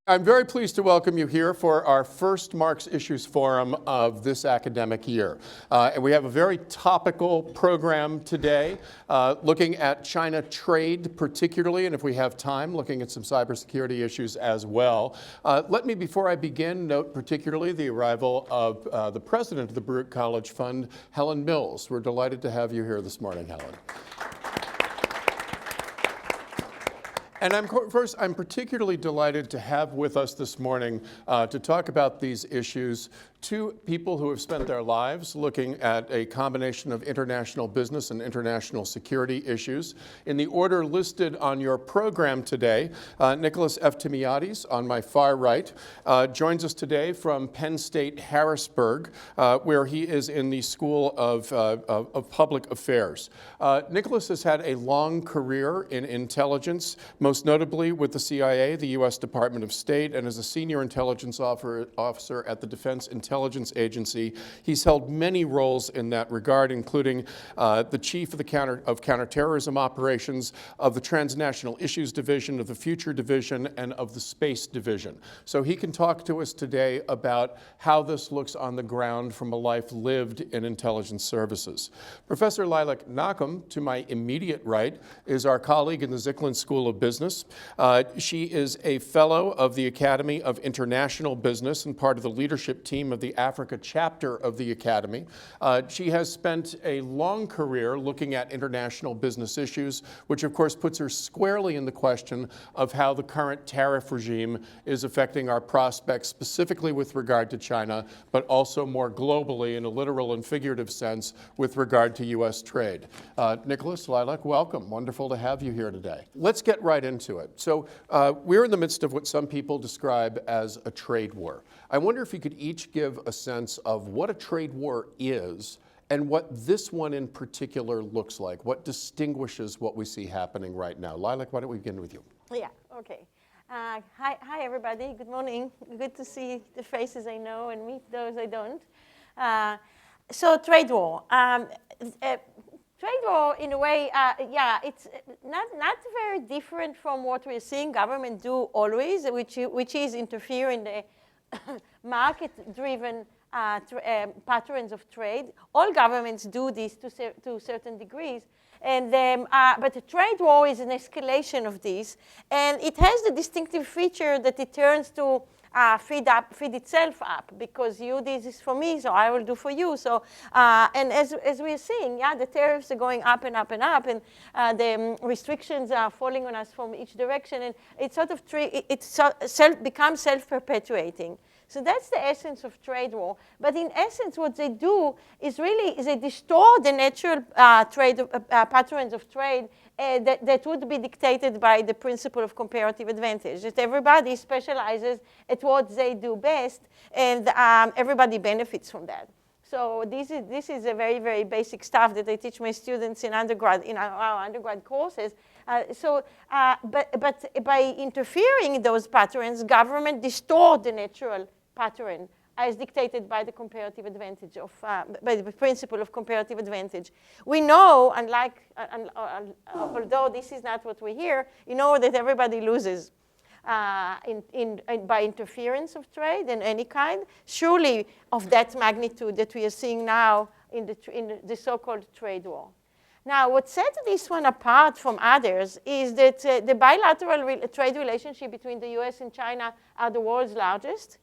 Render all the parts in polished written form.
I'm very pleased to welcome you here for our first Marx Issues Forum of this academic year. And we have a very topical program today, looking at China trade particularly, and if we have time, looking at some cybersecurity issues as well. Let me, before I begin, note particularly the arrival of the president of the Baruch College Fund, Helen Mills. We're delighted to have you here this morning, Helen. And I'm particularly delighted to have with us this morning to talk about these issues two people who have spent their lives looking at a combination of international business and international security issues. In the order listed on your program today, Nicholas Eftimiades, on my far right, joins us today from Penn State Harrisburg, where he is in the School of Public Affairs. Nicholas has had a long career in intelligence, most notably with the CIA, the U.S. Department of State, and as a senior intelligence officer at the Defense Intelligence Agency. He's held many roles in that regard, including the chief of counterterrorism operations, of the Transnational Issues Division, of the Future Division, and of the Space Division. So he can talk to us today about how this looks on the ground from a life lived in intelligence services. Professor Lilac Nachum, to my immediate right, is our colleague in the Zicklin School of Business. She is a fellow of the Academy of International Business and part of the leadership team of the Africa chapter of the Academy. She has spent a long career looking at international business issues, which of course puts her squarely in the question of how the current tariff regime is affecting our prospects, specifically with regard to China, but also more globally in a literal and figurative sense with regard to U.S. trade. Nicholas, Lilac, welcome. Wonderful to have you here today. Let's get right into it. So we're in the midst of what some people describe as a trade war. I wonder if you could each give a sense of what a trade war is and what this one in particular looks like. What distinguishes what we see happening right now? Lilac, why don't we begin with you? Yeah, okay. Hi, everybody. Good morning. Good to see the faces I know and meet those I don't. So trade war. Trade war, in a way, it's not very different from what we're seeing government do always, which is interfere in the market-driven patterns of trade. All governments do this to certain degrees. And but the trade war is an escalation of this. And it has the distinctive feature that it turns to feed itself up, because you did this for me, so I will do for you. So, and as we're seeing, the tariffs are going up and up and up, and the restrictions are falling on us from each direction, and it sort of becomes self-perpetuating. So that's the essence of trade war. But in essence, what they do is they distort the natural patterns of trade that would be dictated by the principle of comparative advantage, that everybody specializes at what they do best, and everybody benefits from that. So this is a very, very basic stuff that I teach my students in undergrad, in our undergrad courses. But by interfering in those patterns, government distort the natural pattern as dictated by the comparative advantage by the principle of comparative advantage. We know, although this is not what we hear, you know that everybody loses by interference of trade in any kind, surely of that magnitude that we are seeing now in the so-called trade war. Now, what sets this one apart from others is that the bilateral trade relationship between the US and China are the world's largest.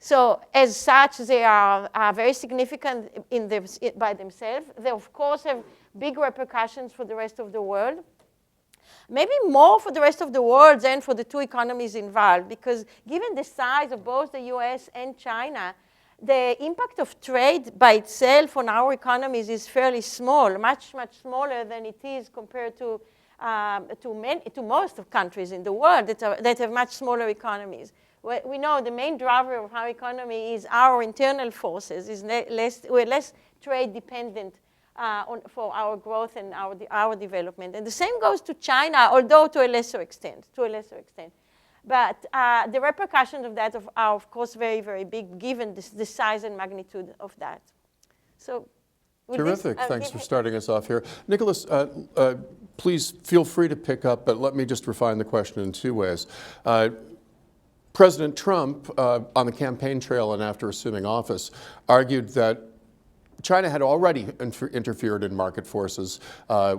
So as such, they are very significant by themselves. They, of course, have big repercussions for the rest of the world. Maybe more for the rest of the world than for the two economies involved, because given the size of both the US and China, the impact of trade by itself on our economies is fairly small, much, much smaller than it is compared to most of countries in the world that have much smaller economies. We know the main driver of our economy is our internal forces. We're less trade dependent for our growth and our development. And the same goes to China, although to a lesser extent. But the repercussions of that are, of course, very, very big, given the size and magnitude of that. So, terrific. Thanks for starting us off here. Nicholas, please feel free to pick up, but let me just refine the question in two ways. President Trump, on the campaign trail and after assuming office, argued that China had already interfered in market forces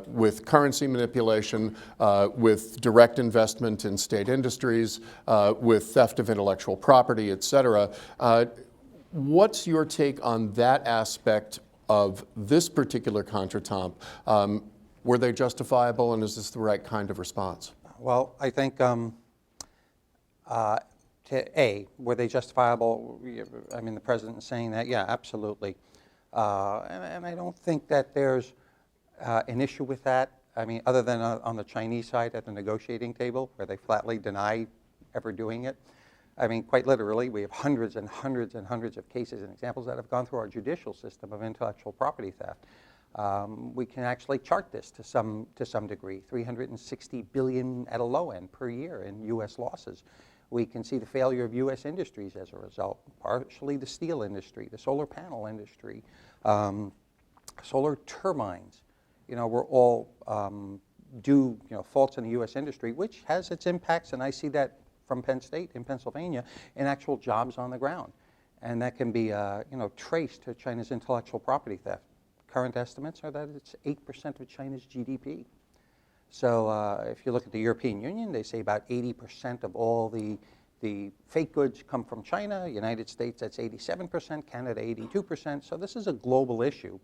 with currency manipulation, with direct investment in state industries, with theft of intellectual property, et cetera. What's your take on that aspect of this particular contretemps? Were they justifiable, and is this the right kind of response? Well, I think, were they justifiable? I mean, the president is saying that, yeah, absolutely. And I don't think that there's an issue with that. I mean, other than on the Chinese side at the negotiating table, where they flatly deny ever doing it. I mean, quite literally, we have hundreds and hundreds and hundreds of cases and examples that have gone through our judicial system of intellectual property theft. We can actually chart this to some degree, 360 billion at a low end per year in U.S. losses. We can see the failure of U.S. industries as a result, partially the steel industry, the solar panel industry, solar turbines. You know, we're all due, faults in the U.S. industry, which has its impacts, and I see that from Penn State in Pennsylvania, in actual jobs on the ground. And that can be, traced to China's intellectual property theft. Current estimates are that it's 8% of China's GDP. So if you look at the European Union, they say about 80% of all the fake goods come from China. United States, that's 87%, Canada, 82%. So this is a global issue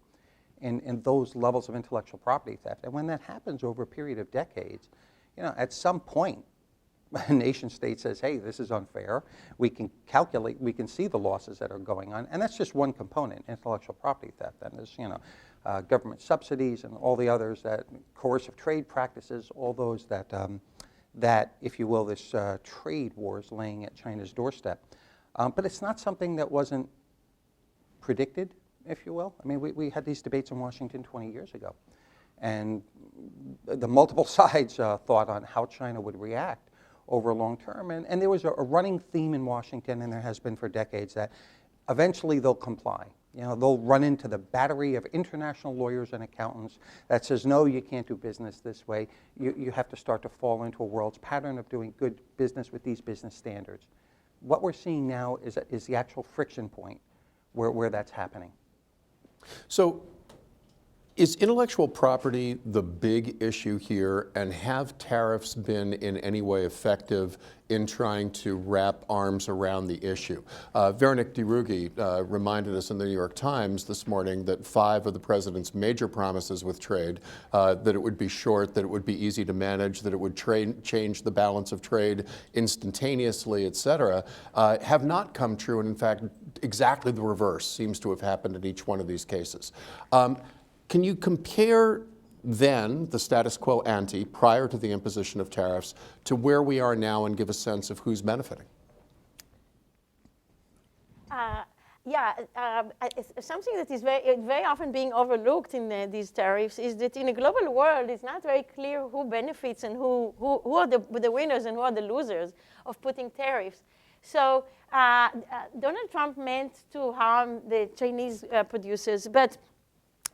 in those levels of intellectual property theft. And when that happens over a period of decades, at some point, a nation state says, hey, this is unfair. We can calculate, we can see the losses that are going on. And that's just one component, intellectual property theft. And there's, government subsidies and all the others, that coercive trade practices, all those that, if you will, this trade war is laying at China's doorstep. But it's not something that wasn't predicted, if you will. I mean, we had these debates in Washington 20 years ago. And the multiple sides thought on how China would react over long term. And there was a running theme in Washington, and there has been for decades, that eventually they'll comply. They'll run into the battery of international lawyers and accountants that says, no, you can't do business this way. You have to start to fall into a world's pattern of doing good business with these business standards. What we're seeing now is the actual friction point where that's happening. So is intellectual property the big issue here, and have tariffs been in any way effective in trying to wrap arms around the issue? Veronique Dirugi reminded us in the New York Times this morning that 5 of the president's major promises with trade, that it would be short, that it would be easy to manage, that it would change the balance of trade instantaneously, et cetera, have not come true, and in fact, exactly the reverse seems to have happened in each one of these cases. Can you compare then the status quo ante, prior to the imposition of tariffs, to where we are now and give a sense of who's benefiting? Something that is very often being overlooked in these tariffs is that in a global world, it's not very clear who benefits and who are the winners and who are the losers of putting tariffs. So Donald Trump meant to harm the Chinese producers, but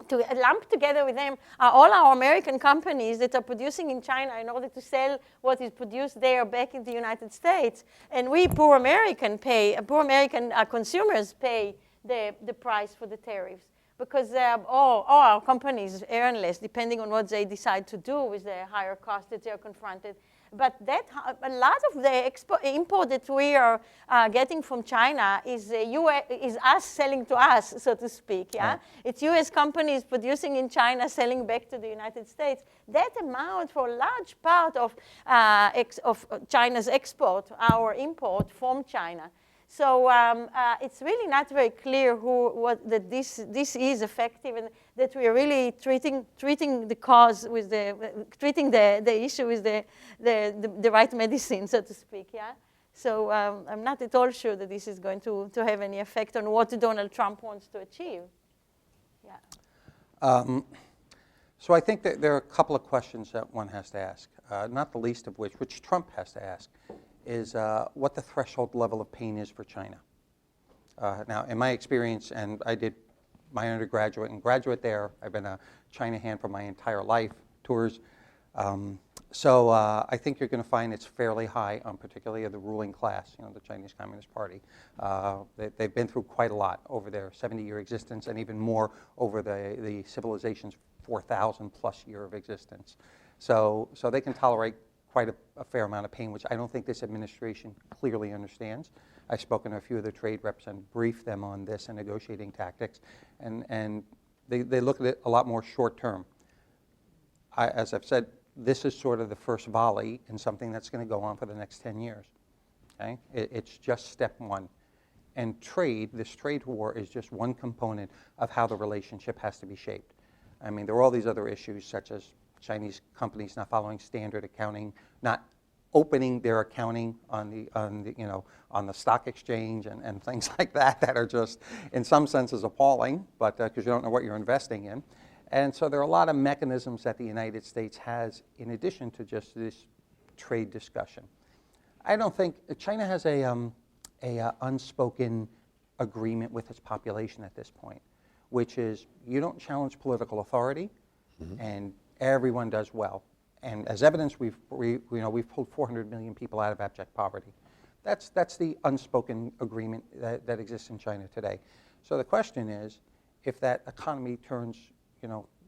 to lump together with them all our American companies that are producing in China in order to sell what is produced there back in the United States. And we poor American consumers pay the price for the tariffs, because all our companies earn less depending on what they decide to do with the higher cost that they're confronted. But a lot of the import that we are getting from China is us selling to us, so to speak. Yeah, right. It's U.S. companies producing in China, selling back to the United States. That amount for a large part of China's export, our import from China. So it's really not very clear that this is effective, and that we are really treating the cause with treating the issue with the right medicine, so to speak. Yeah. So I'm not at all sure that this is going to have any effect on what Donald Trump wants to achieve. Yeah. So I think that there are a couple of questions that one has to ask, not the least of which Trump has to ask, is what the threshold level of pain is for China. Now, in my experience, and I did my undergraduate and graduate there, I've been a China hand for my entire life, tours. So I think you're going to find it's fairly high on particularly the ruling class, the Chinese Communist Party. They've been through quite a lot over their 70-year existence and even more over the civilization's 4,000 plus year of existence. So they can tolerate quite a fair amount of pain, which I don't think this administration clearly understands. I've spoken to a few of the trade reps and briefed them on this and negotiating tactics, and they look at it a lot more short term. As I've said, this is sort of the first volley in something that's going to go on for the next 10 years. Okay? It's just step one. And this trade war is just one component of how the relationship has to be shaped. I mean, there are all these other issues such as Chinese companies not following standard accounting, not opening their accounting on the stock exchange and things like that are just in some senses appalling, but because you don't know what you're investing in. And so there are a lot of mechanisms that the United States has in addition to just this trade discussion. I don't think China has a unspoken agreement with its population at this point, which is you don't challenge political authority, and everyone does well. And as evidence, we've pulled 400 million people out of abject poverty. That's the unspoken agreement that exists in China today. So the question is, if that economy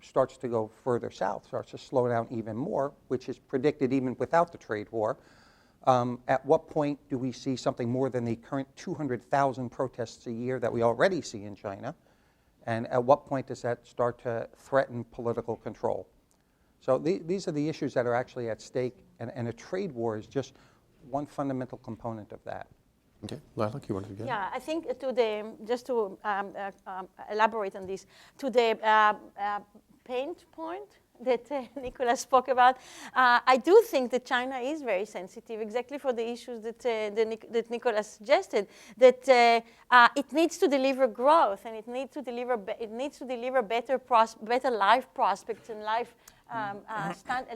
starts to go further south, starts to slow down even more, which is predicted even without the trade war, at what point do we see something more than the current 200,000 protests a year that we already see in China? And at what point does that start to threaten political control? So these are the issues that are actually at stake, and a trade war is just one fundamental component of that. Okay, Lilac, you wanted to get? Yeah, I think just to elaborate on this, to the pain point that Nicolas spoke about, I do think that China is very sensitive, exactly for the issues that Nicolas suggested. That it needs to deliver growth, and it needs to deliver better life prospects and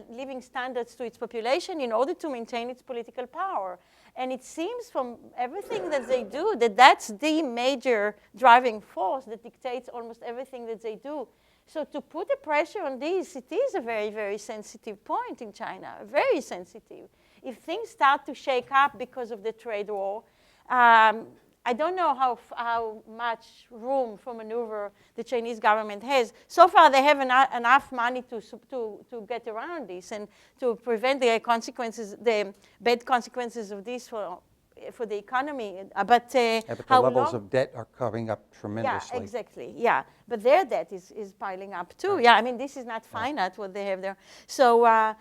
living standards to its population in order to maintain its political power. And it seems from everything that they do that that's the major driving force that dictates almost everything that they do. So to put the pressure on this, it is a very, very sensitive point in China, very sensitive. If things start to shake up because of the trade war, I don't know how much room for maneuver the Chinese government has. So far, they have enough money to get around this and to prevent the bad consequences of this for the economy. But the levels of debt are coming up tremendously. Yeah, exactly. Yeah, but their debt is piling up too. Right. Yeah, I mean, this is not finite what they have there. So I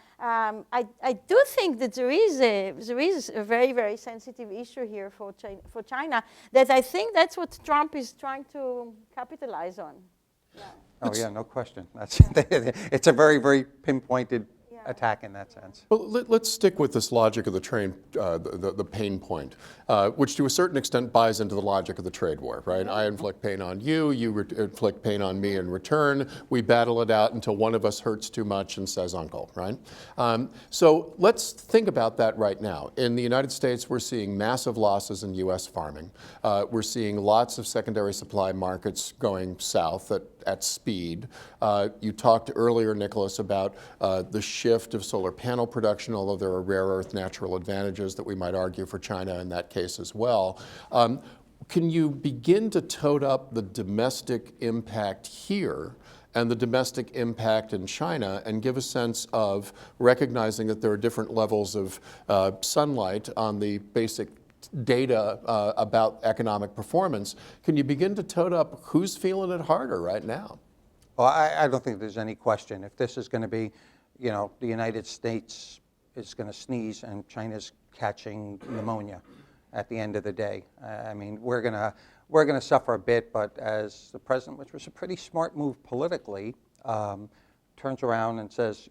do think that there is a very, very sensitive issue here for China that I think that's what Trump is trying to capitalize on. Yeah. Oh yeah, no question. It's a very, very pinpointed attack in that sense. Well, let's stick with this logic of the pain point, which to a certain extent buys into the logic of the trade war, right? I inflict pain on you, you inflict pain on me in return. We battle it out until one of us hurts too much and says uncle, right? So let's think about that right now. In the United States, we're seeing massive losses in U.S. farming. We're seeing lots of secondary supply markets going south at speed. You talked earlier, Nicholas, about the shift of solar panel production, although there are rare earth natural advantages that we might argue for China in that case as well. Can you begin to tote up the domestic impact here and the domestic impact in China and give a sense of recognizing that there are different levels of sunlight on the basic data about economic performance? Can you begin to tote up who's feeling it harder right now? Well, I don't think there's any question. If this is going to be, the United States is going to sneeze and China's catching pneumonia at the end of the day. I mean, we're going to suffer a bit, but as the president, which was a pretty smart move politically, turns around and says,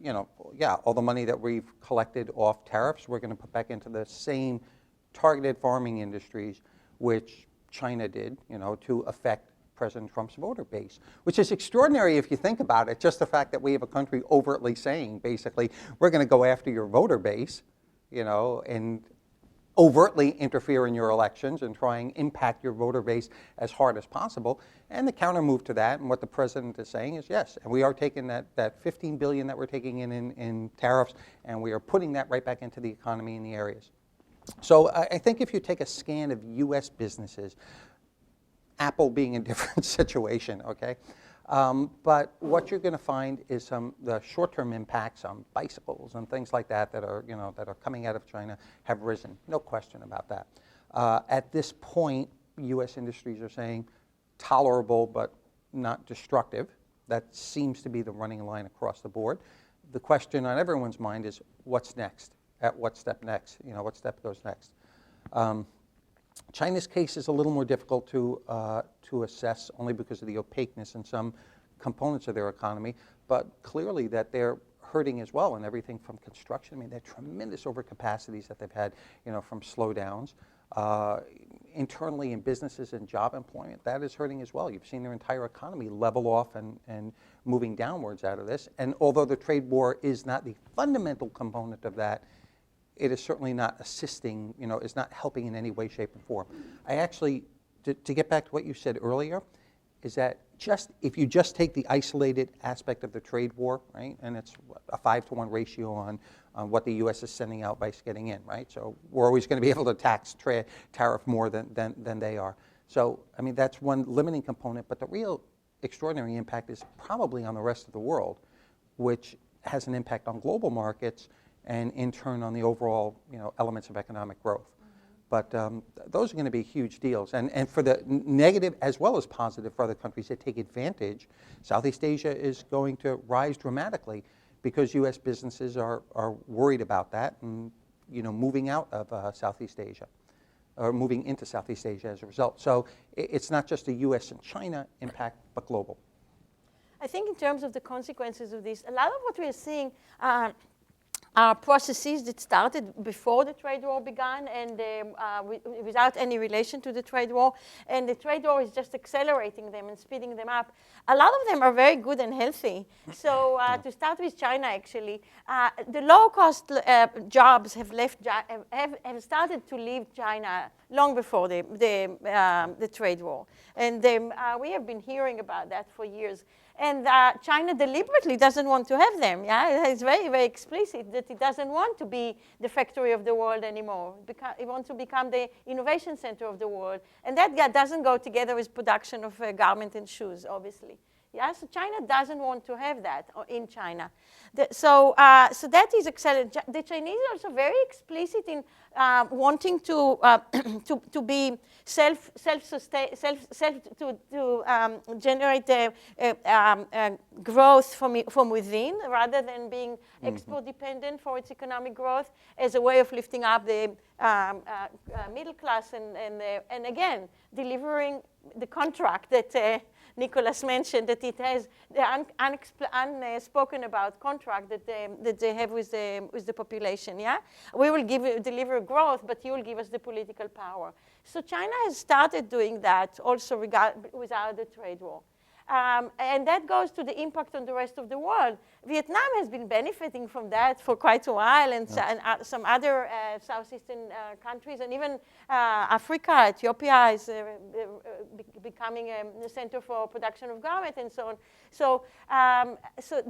all the money that we've collected off tariffs, we're going to put back into the same targeted farming industries, which China did, to affect President Trump's voter base, which is extraordinary if you think about it. Just the fact that we have a country overtly saying, basically, we're going to go after your voter base, and overtly interfere in your elections and try and impact your voter base as hard as possible. And the counter move to that, and what the president is saying is yes, and we are taking that $15 billion that we're taking in tariffs, and we are putting that right back into the economy in the areas. So I think if you take a scan of U.S. businesses, Apple being a different situation, okay? But what you're going to find is the short-term impacts on bicycles and things like that that are coming out of China have risen. No question about that. At this point, U.S. industries are saying tolerable but not destructive. That seems to be the running line across the board. The question on everyone's mind is what's next? At what step next? What step goes next? China's case is a little more difficult to assess only because of the opaqueness in some components of their economy, but clearly that they're hurting as well in everything from construction. I mean, they're tremendous overcapacities that they've had, from slowdowns. Internally in businesses and job employment, that is hurting as well. You've seen their entire economy level off and moving downwards out of this. And although the trade war is not the fundamental component of that, it is certainly not assisting, is not helping in any way, shape, or form. I actually, to get back to what you said earlier, is that if you just take the isolated aspect of the trade war, right, and it's a 5-to-1 ratio on what the U.S. is sending out by getting in, right? So we're always going to be able to tax tariff more than they are. So, I mean, that's one limiting component, but the real extraordinary impact is probably on the rest of the world, which has an impact on global markets and in turn on the overall elements of economic growth. But those are going to be huge deals. And for the negative as well as positive for other countries that take advantage, Southeast Asia is going to rise dramatically because U.S. businesses are worried about that and moving out of Southeast Asia or moving into Southeast Asia as a result. So it's not just a U.S. and China impact, but global. I think in terms of the consequences of this, a lot of what we are seeing are processes that started before the trade war began and without any relation to the trade war. And the trade war is just accelerating them and speeding them up. A lot of them are very good and healthy. So to start with China, actually, the low-cost jobs have started to leave China long before the trade war. And we have been hearing about that for years. And China deliberately doesn't want to have them. Yeah, it's very, very explicit that it doesn't want to be the factory of the world anymore. It wants to become the innovation center of the world. And that doesn't go together with production of garments and shoes, obviously. Yeah, so China doesn't want to have that in China. So that is accelerating. The Chinese are also very explicit in wanting to be generate growth from within rather than being export dependent for its economic growth as a way of lifting up the middle class and again delivering the contract that Nicholas mentioned, that it has the unspoken about contract that they have with the population. Yeah, we will deliver growth, but you will give us the political power. So China has started doing that also without the trade war. And that goes to the impact on the rest of the world. Vietnam has been benefiting from that for quite a while, and some other Southeastern countries, and even Africa, Ethiopia is becoming a center for production of garment and so on. So, so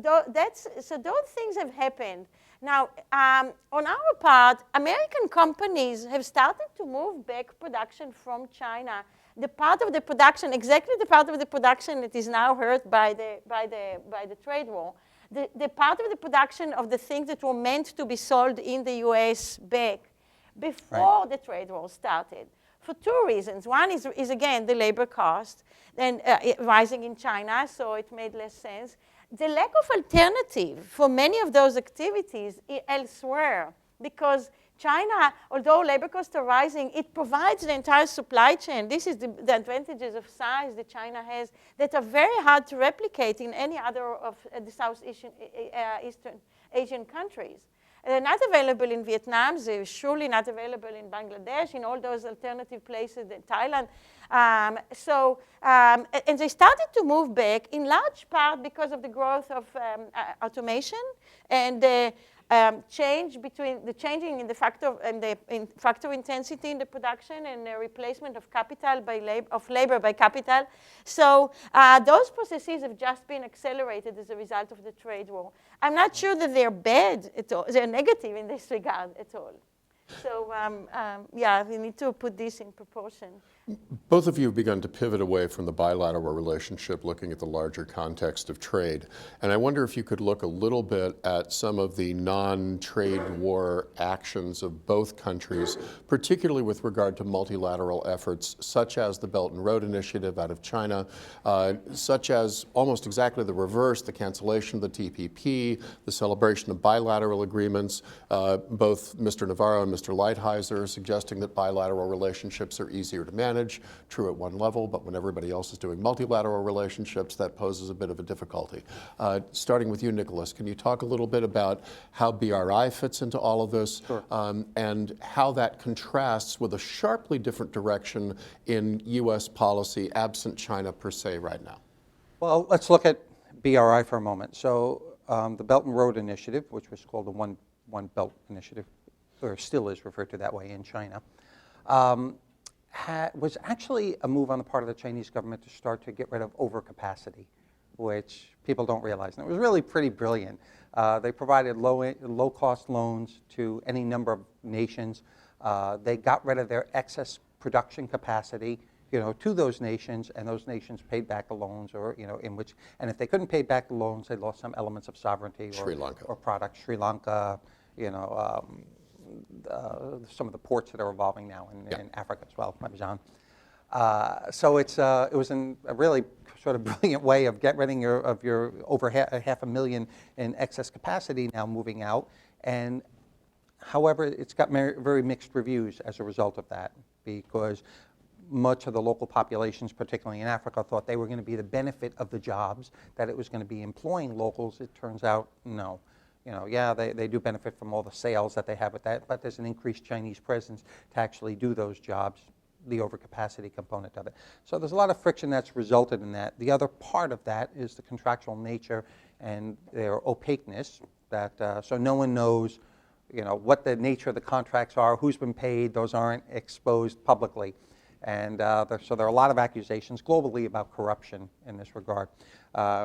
those things have happened. Now, on our part, American companies have started to move back production from China. The part of the production, exactly the part of the production that is now hurt by the trade war, the part of the production of the things that were meant to be sold in the U.S. back before the trade war started, for two reasons. One is again the labor cost and rising in China, so it made less sense. The lack of alternative for many of those activities elsewhere, because China, although labor costs are rising, it provides the entire supply chain. This is the advantages of size that China has that are very hard to replicate in any other of the Southeastern Asian countries. They're not available in Vietnam. They're surely not available in Bangladesh, in all those alternative places, in Thailand. And they started to move back in large part because of the growth of automation and the changing in the factor intensity in the production and the replacement of capital by labor by capital. So those processes have just been accelerated as a result of the trade war. I'm not sure that they're bad at all. They're negative in this regard at all. So yeah, we need to put this in proportion. Both of you have begun to pivot away from the bilateral relationship, looking at the larger context of trade. And I wonder if you could look a little bit at some of the non-trade war actions of both countries, particularly with regard to multilateral efforts, such as the Belt and Road Initiative out of China, such as almost exactly the reverse, the cancellation of the TPP, the celebration of bilateral agreements. Both Mr. Navarro and Mr. Lighthizer are suggesting that bilateral relationships are easier to manage. True at one level, but when everybody else is doing multilateral relationships, that poses a bit of a difficulty. Starting with you, Nicholas, can you talk a little bit about how BRI fits into all of this? Sure. And how that contrasts with a sharply different direction in U.S. policy, absent China per se right now? Well, let's look at BRI for a moment. So the Belt and Road Initiative, which was called the One Belt Initiative, or still is referred to that way in China, was actually a move on the part of the Chinese government to start to get rid of overcapacity, which people don't realize. And it was really pretty brilliant. They provided low-cost loans to any number of nations. They got rid of their excess production capacity, to those nations, and those nations paid back the loans, or and if they couldn't pay back the loans, they lost some elements of sovereignty or product. Sri Lanka, some of the ports that are evolving now in Africa as well, Abidjan. So it was a really sort of brilliant way of getting rid of your over 500,000 in excess capacity now moving out. And however, it's got very mixed reviews as a result of that, because much of the local populations, particularly in Africa, thought they were going to be the benefit of the jobs, that it was going to be employing locals. It turns out, no. Yeah, they do benefit from all the sales that they have with that, but there's an increased Chinese presence to actually do those jobs, the overcapacity component of it. So there's a lot of friction that's resulted in that. The other part of that is the contractual nature and their opaqueness, so no one knows, what the nature of the contracts are, who's been paid. Those aren't exposed publicly. And so there are a lot of accusations globally about corruption in this regard.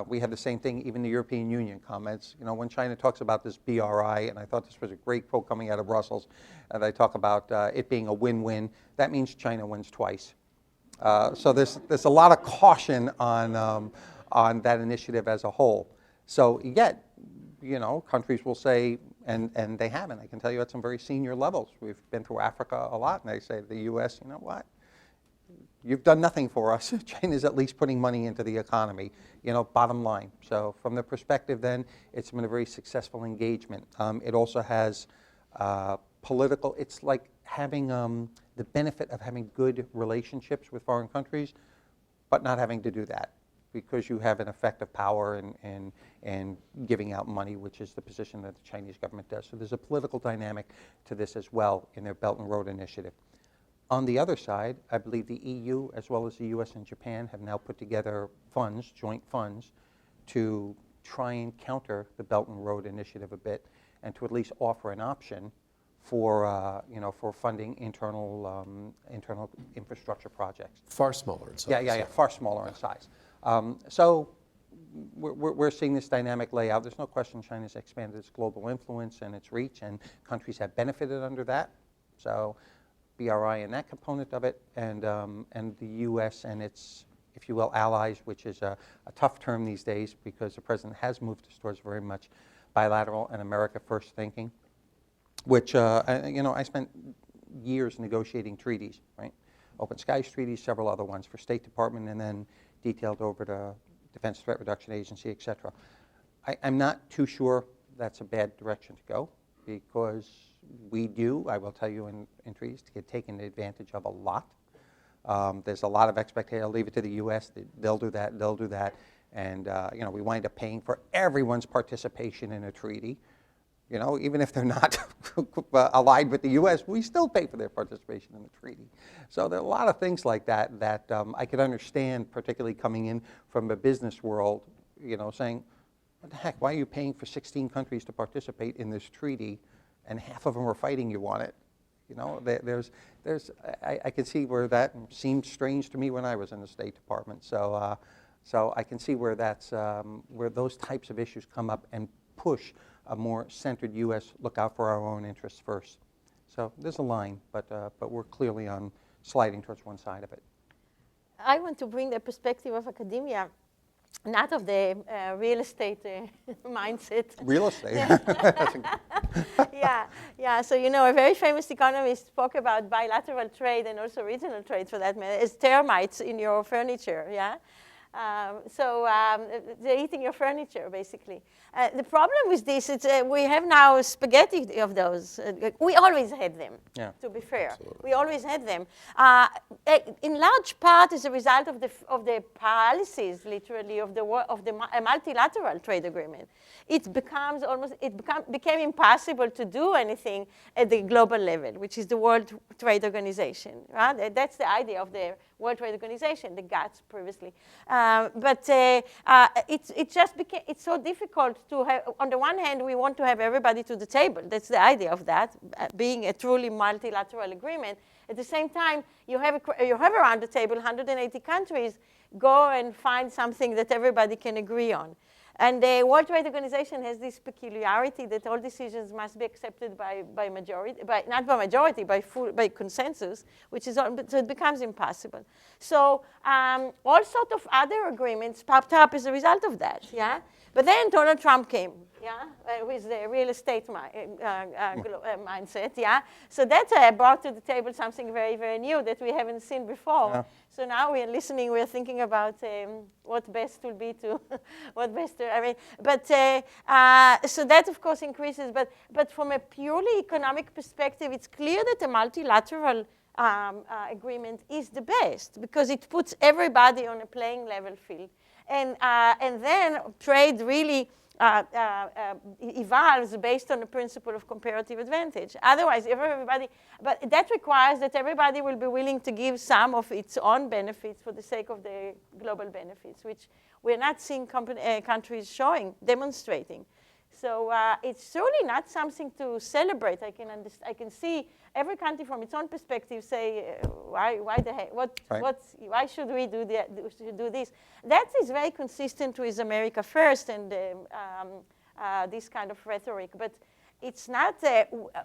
We have the same thing, even the European Union comments. When China talks about this BRI, and I thought this was a great quote coming out of Brussels, and they talk about it being a win-win, that means China wins twice. So there's a lot of caution on that initiative as a whole. So yet, countries will say, and they haven't, I can tell you at some very senior levels. We've been through Africa a lot, and they say to the U.S., you know what? You've done nothing for us. China's at least putting money into the economy, bottom line. So from the perspective then, it's been a very successful engagement. It also has political, it's like having the benefit of having good relationships with foreign countries, but not having to do that, because you have an effect of power and giving out money, which is the position that the Chinese government does. So there's a political dynamic to this as well in their Belt and Road Initiative. On the other side, I believe the EU, as well as the US and Japan, have now put together joint funds, to try and counter the Belt and Road Initiative a bit, and to at least offer an option for funding internal infrastructure projects. Far smaller in size. Yeah, far smaller in size. So we're seeing this dynamic lay out. There's no question China's expanded its global influence and its reach, and countries have benefited under that. So BRI and that component of it, and the U.S. and its, if you will, allies, which is a tough term these days, because the president has moved us towards very much bilateral and America first thinking, which I spent years negotiating treaties, right? Open Skies treaties, several other ones for State Department, and then detailed over to Defense Threat Reduction Agency, et cetera. I'm not too sure that's a bad direction to go, because we do, I will tell you, in treaties, to get taken advantage of a lot. There's a lot of expectation. I'll leave it to the U.S. They'll do that, and we wind up paying for everyone's participation in a treaty. You know, even if they're not allied with the U.S., we still pay for their participation in the treaty. So there are a lot of things like that that I could understand, particularly coming in from the business world, you know, saying, what the heck, why are you paying for 16 countries to participate in this treaty and half of them are fighting you on it? You know, I can see where that seemed strange to me when I was in the State Department. So, so I can see where that's, where those types of issues come up and push a more centered U.S. look out for our own interests first. So there's a line, but we're clearly on sliding towards one side of it. I want to bring the perspective of academia, not of the real estate mindset. Real estate. Yeah. So, you know, a very famous economist spoke about bilateral trade and also regional trade, for that matter, as termites in your furniture, yeah? They're eating your furniture, basically. The problem with this is we have now spaghetti of those. We always had them, to be fair. Absolutely. We always had them. In large part as a result of the policies, literally, of the multilateral trade agreement. Became impossible to do anything at the global level, which is the World Trade Organization. Right? That's the idea of the World Trade Organization, the GATS previously. It's so difficult to have, on the one hand, we want to have everybody to the table. That's the idea of that, being a truly multilateral agreement. At the same time, you have around the table 180 countries, go and find something that everybody can agree on. And the World Trade Organization has this peculiarity that all decisions must be accepted by majority, not by majority, by consensus, which is, so it becomes impossible. So all sorts of other agreements popped up as a result of that, yeah? But then Donald Trump came, yeah, with the real estate mindset, yeah? So that brought to the table something very, very new that we haven't seen before. Yeah. So now we are listening, we are thinking about what best will be to, so that of course increases, but from a purely economic perspective, it's clear that a multilateral agreement is the best because it puts everybody on a playing level field. And then trade really evolves based on the principle of comparative advantage. Otherwise, but that requires that everybody will be willing to give some of its own benefits for the sake of the global benefits, which we're not seeing countries demonstrating. So it's surely not something to celebrate. I can see every country from its own perspective say, why the heck? Why should we do this? That is very consistent with America First and this kind of rhetoric. But it's not.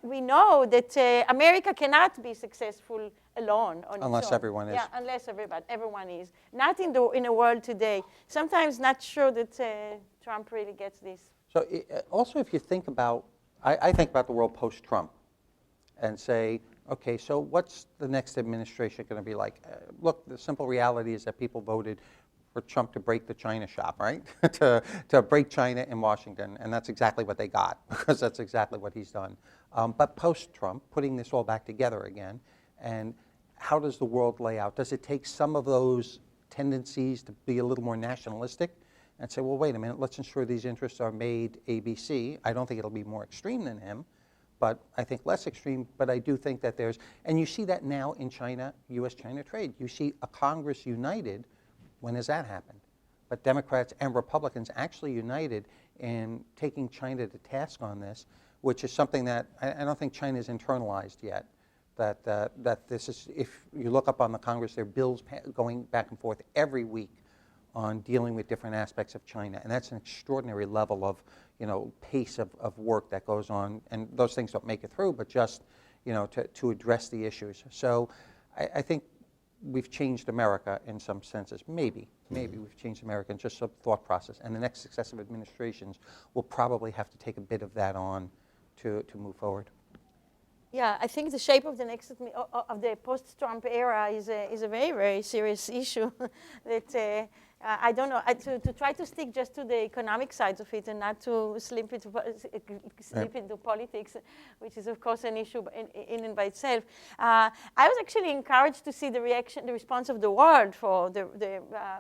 We know that America cannot be successful alone on unless its own. Everyone is. Yeah, unless everyone is. Not in the world today. Sometimes not sure that Trump really gets this. So also, if you think about, I think about the world post-Trump and say, okay, so what's the next administration going to be like? Look, the simple reality is that people voted for Trump to break the China shop, right? to break China in Washington, and that's exactly what they got, because that's exactly what he's done. But post-Trump, putting this all back together again, and how does the world lay out? Does it take some of those tendencies to be a little more nationalistic? And say, well, wait a minute, let's ensure these interests are made ABC. I don't think it'll be more extreme than him, but I think less extreme. But I do think that there's, and you see that now in China, U.S.-China trade. You see a Congress united. When has that happened? But Democrats and Republicans actually united in taking China to task on this, which is something that I don't think China is internalized yet. That this is, if you look up on the Congress, there are bills going back and forth every week on dealing with different aspects of China. And that's an extraordinary level of, pace of work that goes on. And those things don't make it through, but just, to address the issues. So I think we've changed America in some senses. Maybe we've changed America in just some thought process. And the next successive administrations will probably have to take a bit of that on to move forward. Yeah, I think the shape of the next of the post-Trump era is a very, very serious issue that I don't know, to try to stick just to the economic sides of it and not to slip into politics, which is of course an issue in and by itself. I was actually encouraged to see the response of the world for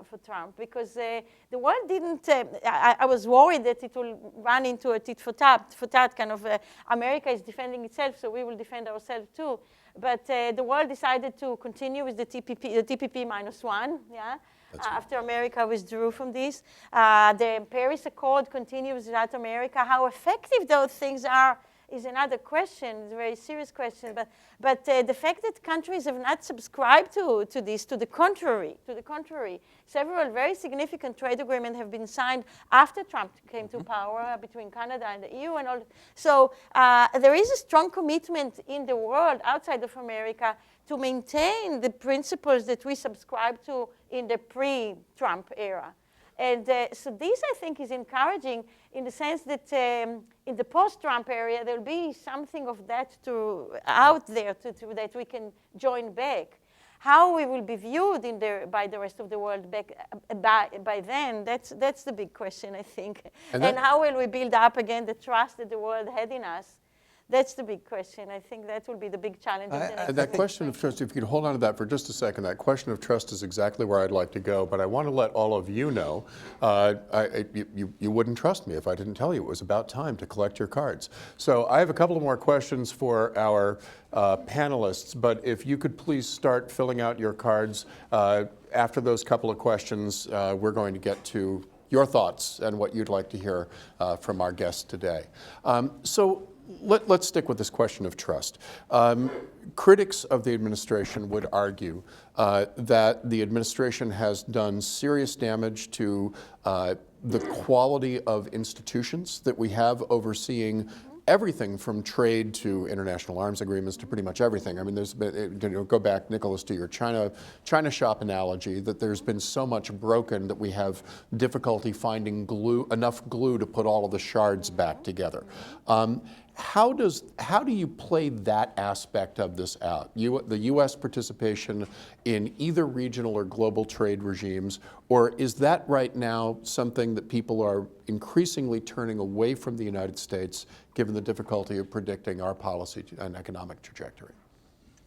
for Trump, because the world didn't. I was worried that it will run into a tit for tat kind of. America is defending itself, so we will defend ourselves too. But the world decided to continue with the TPP -1, yeah. After America withdrew from this. The Paris Accord continues without America. How effective those things are is another question. It's a very serious question. But the fact that countries have not subscribed to this, to the contrary, several very significant trade agreements have been signed after Trump came to power between Canada and the EU and all. So there is a strong commitment in the world outside of America to maintain the principles that we subscribe to in the pre-Trump era. And so this, I think, is encouraging in the sense that in the post-Trump area, there'll be something of that out there that we can join back. How we will be viewed by the rest of the world by then, that's the big question, I think. And how will we build up again the trust that the world had in us? That's the big question. I think that will be the big challenge. That question of trust, if you could hold on to that for just a second, that question of trust is exactly where I'd like to go, but I want to let all of you know, you wouldn't trust me if I didn't tell you it was about time to collect your cards. So I have a couple of more questions for our panelists, but if you could please start filling out your cards. After those couple of questions, we're going to get to your thoughts and what you'd like to hear from our guests today. So let's stick with this question of trust. Critics of the administration would argue that the administration has done serious damage to the quality of institutions that we have overseeing everything from trade to international arms agreements to pretty much everything. I mean, there's been, go back, Nicholas, to your China shop analogy, that there's been so much broken that we have difficulty finding enough glue to put all of the shards back together. How do you play that aspect of this out? The U.S. participation in either regional or global trade regimes, or is that right now something that people are increasingly turning away from the United States, given the difficulty of predicting our policy and economic trajectory?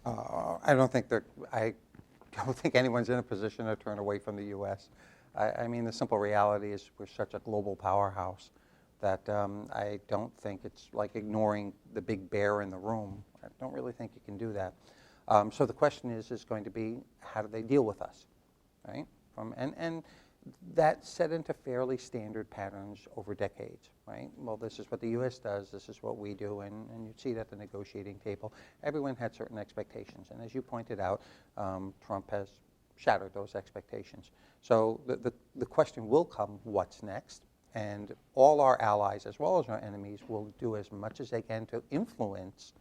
I don't think anyone's in a position to turn away from the U.S. I mean, the simple reality is we're such a global powerhouse that I don't think it's like ignoring the big bear in the room. I don't really think you can do that. So the question is going to be, how do they deal with us, right? And that set into fairly standard patterns over decades, right? Well, this is what the U.S. does, this is what we do, and you see it at the negotiating table. Everyone had certain expectations, and as you pointed out, Trump has shattered those expectations. So the question will come, what's next? And all our allies, as well as our enemies, will do as much as they can to influence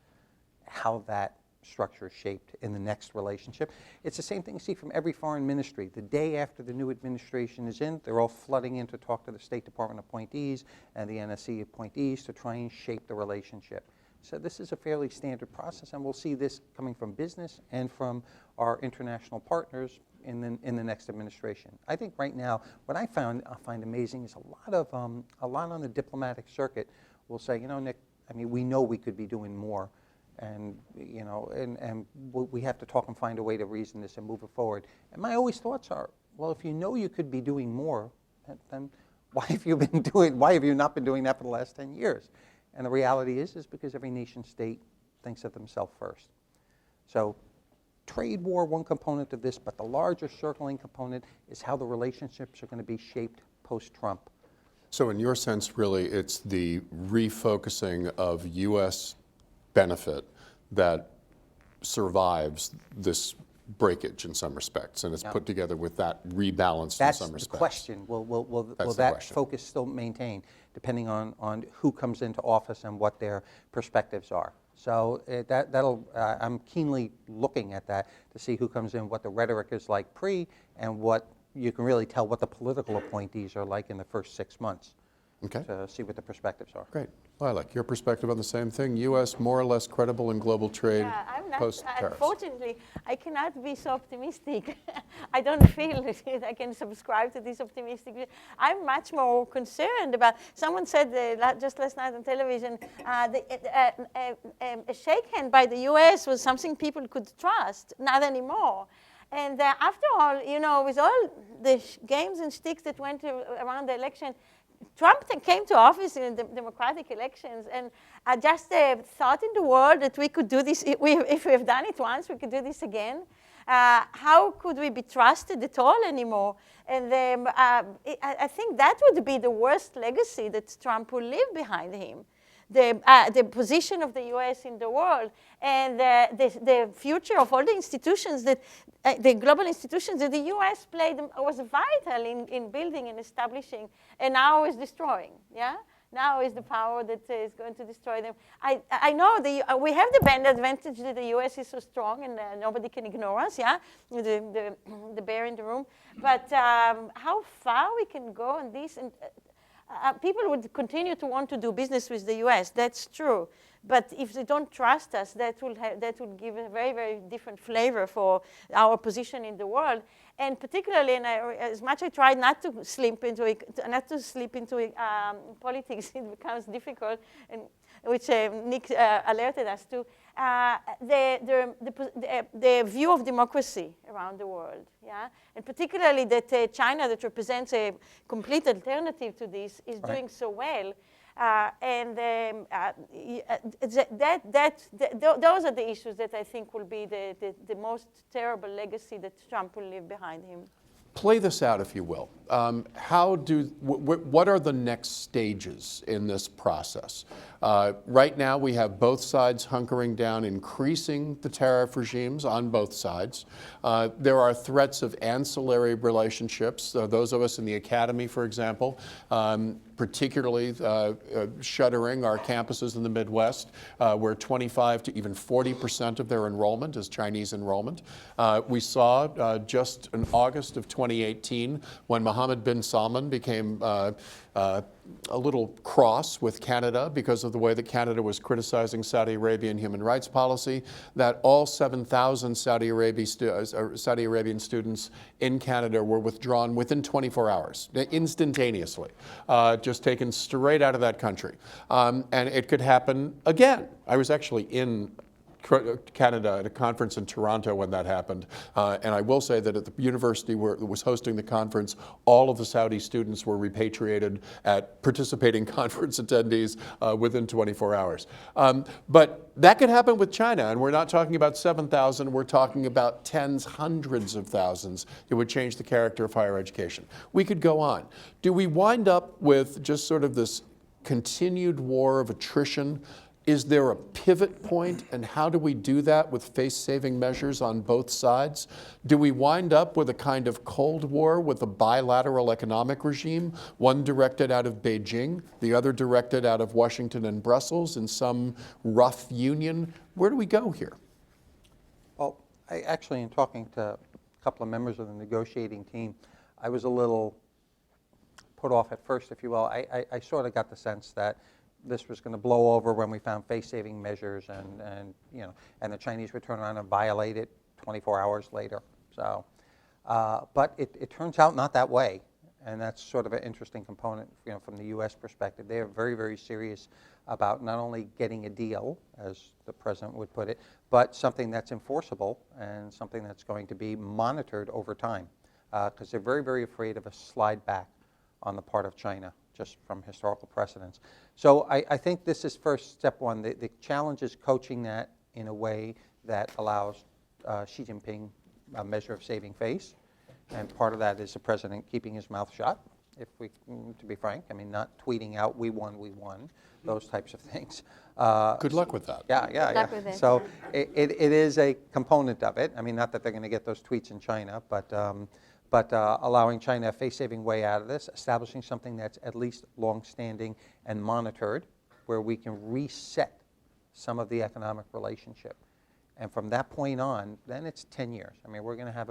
how that structure is shaped in the next relationship. It's the same thing you see from every foreign ministry. The day after the new administration is in, they're all flooding in to talk to the State Department appointees and the NSC appointees to try and shape the relationship. So this is a fairly standard process, and we'll see this coming from business and from our international partners in the next administration. I think right now, what I find amazing is a lot on the diplomatic circuit will say, you know, Nick, I mean, we know we could be doing more, and you know, and we have to talk and find a way to reason this and move it forward. And my always thoughts are, well, if you know you could be doing more, then why have you not been doing that for the last 10 years? And the reality is because every nation state thinks of themselves first. So trade war, one component of this, but the larger circling component is how the relationships are going to be shaped post-Trump. So in your sense, really, it's the refocusing of U.S. benefit that survives this breakage in some respects, and it's put together with that rebalanced in some respects. That's the question. Will that focus still maintain, depending on who comes into office and what their perspectives are? So I'm keenly looking at that to see who comes in, what the rhetoric is like pre, and what you can really tell what the political appointees are like in the first 6 months. Okay. to see what the perspectives are. Great. Lilac, your perspective on the same thing. U.S. more or less credible in global trade Yeah, I'm not, post-tariffs. unfortunately, I cannot be so optimistic. I don't feel that I can subscribe to this optimistic view. I'm much more concerned about, someone said just last night on television, a shake hand by the US was something people could trust, not anymore. And after all, you know, with all the games and sticks that went around the election, Trump came to office in the democratic elections, and just thought in the world that we could do this. If we've done it once, we could do this again. How could we be trusted at all anymore? And I think that would be the worst legacy that Trump will leave behind him. The position of the US in the world, and the future of all the institutions that, the global institutions that the US was vital in building and establishing, and now is destroying, yeah? Now is the power that is going to destroy them. I know we have the advantage that the US is so strong and nobody can ignore us, yeah? The bear in the room. But how far we can go on this, and people would continue to want to do business with the US, that's true. But if they don't trust us, that will give a very, very different flavor for our position in the world. And particularly, as much I tried not to slip into politics, it becomes difficult, and which Nick alerted us to. The view of democracy around the world, yeah, and particularly that China, that represents a complete alternative to this, is doing so well. Those are the issues that I think will be the most terrible legacy that Trump will leave behind him. Play this out, if you will. What are the next stages in this process? Right now, we have both sides hunkering down, increasing the tariff regimes on both sides. There are threats of ancillary relationships. Those of us in the academy, for example, particularly shuttering our campuses in the Midwest, where 25 to even 40% of their enrollment is Chinese enrollment. We saw just in August of 2018, when Mohammed bin Salman became a little cross with Canada because of the way that Canada was criticizing Saudi Arabian human rights policy, that all 7,000 Saudi Arabian students in Canada were withdrawn within 24 hours, instantaneously, just taken straight out of that country. And it could happen again. I was actually in Canada at a conference in Toronto when that happened. And I will say that at the university that was hosting the conference, all of the Saudi students were repatriated at participating conference attendees within 24 hours. But that could happen with China, and we're not talking about 7,000, we're talking about tens, hundreds of thousands. It would change the character of higher education. We could go on. Do we wind up with just sort of this continued war of attrition? Is there a pivot point, and how do we do that with face-saving measures on both sides? Do we wind up with a kind of Cold War with a bilateral economic regime, one directed out of Beijing, the other directed out of Washington and Brussels in some rough union? Where do we go here? Well, I actually, in talking to a couple of members of the negotiating team, I was a little put off at first, if you will. I sort of got the sense that this was going to blow over when we found face-saving measures, and the Chinese would turn around and violate it 24 hours later. So, but it turns out not that way, and that's sort of an interesting component, from the U.S. perspective. They are very, very serious about not only getting a deal, as the president would put it, but something that's enforceable and something that's going to be monitored over time, because they're very, very afraid of a slide back on the part of China, just from historical precedents. So I think this is first step one. The challenge is coaching that in a way that allows Xi Jinping a measure of saving face. And part of that is the president keeping his mouth shut, to be frank. I mean, not tweeting out, we won, those types of things. Good luck with that. Yeah. Good luck with it. So it is a component of it. I mean, not that they're going to get those tweets in China, but allowing China a face-saving way out of this, establishing something that's at least long-standing and monitored, where we can reset some of the economic relationship. And from that point on, then it's 10 years. I mean, we're going to have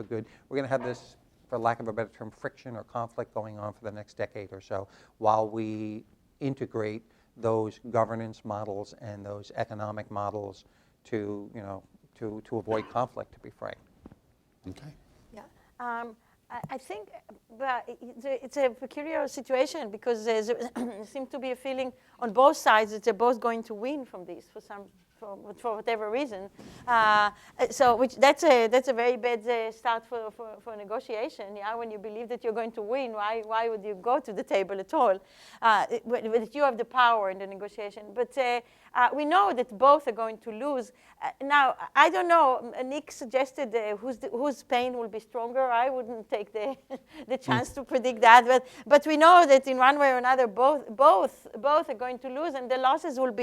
this, for lack of a better term, friction or conflict going on for the next decade or so, while we integrate those governance models and those economic models to, to avoid conflict, to be frank. Okay. Yeah. I think that it's a peculiar situation because there seems to be a feeling on both sides that they're both going to win from this for whatever reason. So that's a very bad start for negotiation. Yeah, when you believe that you're going to win, why would you go to the table at all? That you have the power in the negotiation. But we know that both are going to lose. Now, I don't know. Nick suggested whose pain will be stronger. I wouldn't take the chance to predict that. But we know that in one way or another, both are going to lose, and the losses will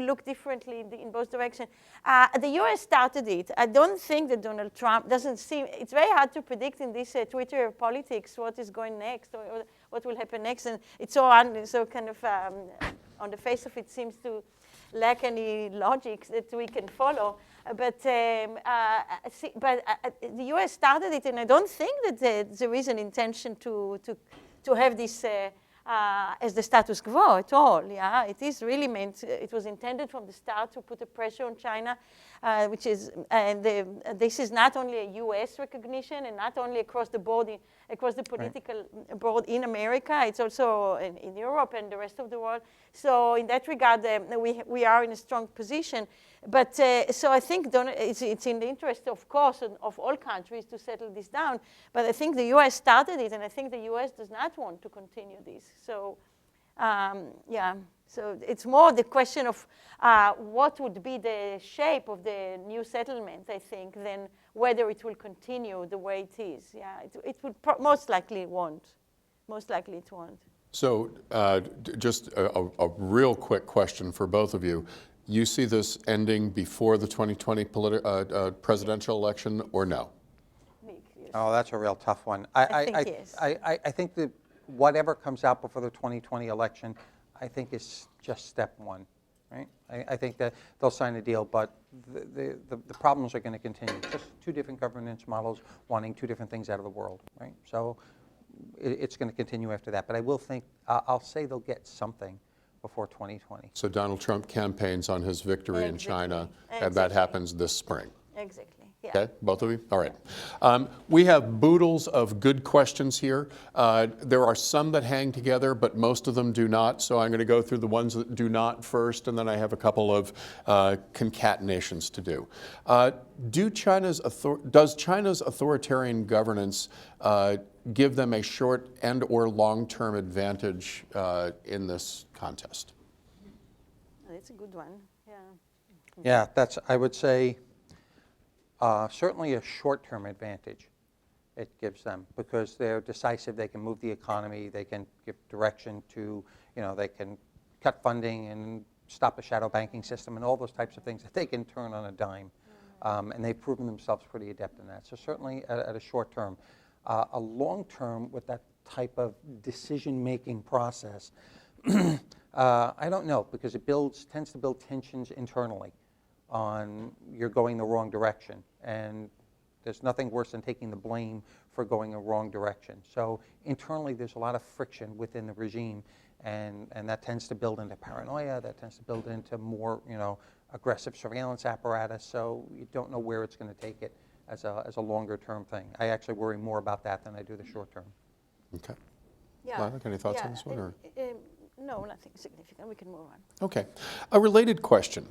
look differently in both directions. The U.S. started it. I don't think that Donald Trump doesn't seem. It's very hard to predict in this Twitter politics what is going next or what will happen next, and it's so kind of on the face of it seems to lack any logic that we can follow. But the U.S. started it, and I don't think that there is an intention to have this as the status quo at all. Yeah, it is really meant. It was intended from the start to put a pressure on China, which is this is not only a U.S. recognition and not only across the board, across the political board in America. It's also in Europe and the rest of the world. So in that regard, we are in a strong position. But so I think it's in the interest, of course, of all countries to settle this down. But I think the U.S. started it, and I think the U.S. does not want to continue this. So, yeah. So it's more the question of what would be the shape of the new settlement, I think, than whether it will continue the way it is. Yeah, it would most likely won't. Most likely it won't. So just a real quick question for both of you. You see this ending before the 2020 presidential election or no? Oh, that's a real tough one. I think yes. I think that whatever comes out before the 2020 election, I think is just step one, right? I think that they'll sign a deal, but the problems are going to continue. Just two different governance models wanting two different things out of the world, right? So it's going to continue after that. But I will think, I'll say they'll get something before 2020. So Donald Trump campaigns on his victory in China, and that happens this spring. Exactly. Yeah. Okay, both of you? All right. We have boodles of good questions here. There are some that hang together, but most of them do not. So I'm going to go through the ones that do not first, and then I have a couple of concatenations to do. Does China's authoritarian governance give them a short and or long-term advantage in this contest? That's a good one. Yeah. Yeah, that's, I would say, certainly a short-term advantage it gives them because they're decisive. They can move the economy. They can give direction to, they can cut funding and stop a shadow banking system and all those types of things that they can turn on a dime. And they've proven themselves pretty adept in that. So certainly at a short term. A long term with that type of decision-making process, I don't know because it tends to build tensions internally on you're going the wrong direction. And there's nothing worse than taking the blame for going the wrong direction. So internally there's a lot of friction within the regime and that tends to build into paranoia, that tends to build into more aggressive surveillance apparatus. So you don't know where it's going to take it as a longer term thing. I actually worry more about that than I do the short term. Okay. Yeah. Lana, any thoughts on this one? Or? No, nothing significant. We can move on. Okay. A related question.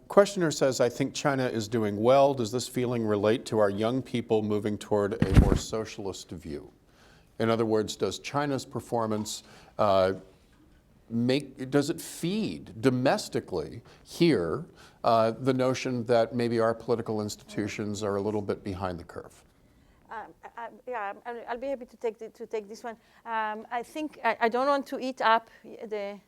Questioner says, I think China is doing well. Does this feeling relate to our young people moving toward a more socialist view? In other words, does China's performance does it feed domestically here the notion that maybe our political institutions are a little bit behind the curve? I'll be happy to take this one. I think I don't want to eat up the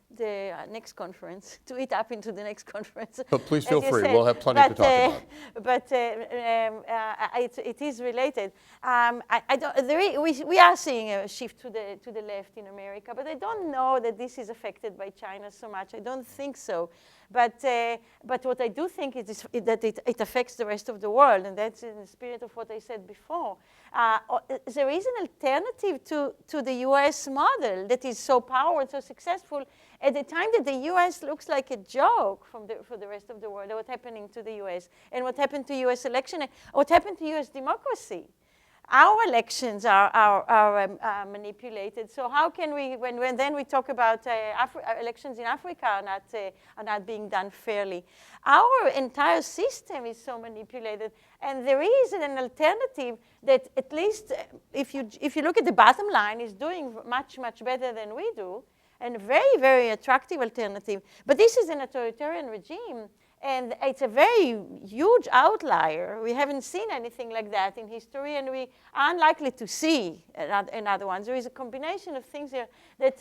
next conference, to eat up into the next conference. But please feel free. We'll have plenty to talk about. But it is related. We are seeing a shift to the left in America, but I don't know that this is affected by China so much. I don't think so. But what I do think is that it affects the rest of the world, and that's in the spirit of what I said before. there is an alternative to the US model that is so powerful, so successful, at the time that the US looks like a joke for the rest of the world, what's happening to the US, and what happened to US election, and what happened to US democracy. Our elections are manipulated. So how can we, when then we talk about elections in Africa are not being done fairly? Our entire system is so manipulated, and there is an alternative that, at least if you look at the bottom line, is doing much better than we do, and very, very attractive alternative. But this is an authoritarian regime. And it's a very huge outlier. We haven't seen anything like that in history, and we are unlikely to see another one. There is a combination of things here that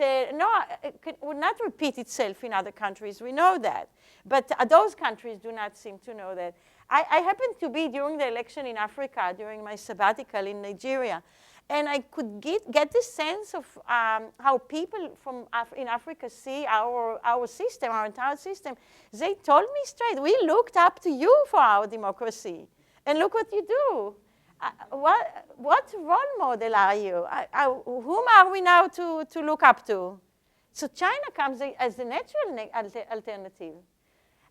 would not repeat itself in other countries. We know that. But those countries do not seem to know that. I happened to be during the election in Africa, during my sabbatical in Nigeria. And I could get the sense of how people in Africa see our system, our entire system. They told me straight, we looked up to you for our democracy. And look what you do. What role model are you? Whom are we now to look up to? So China comes as the natural alternative.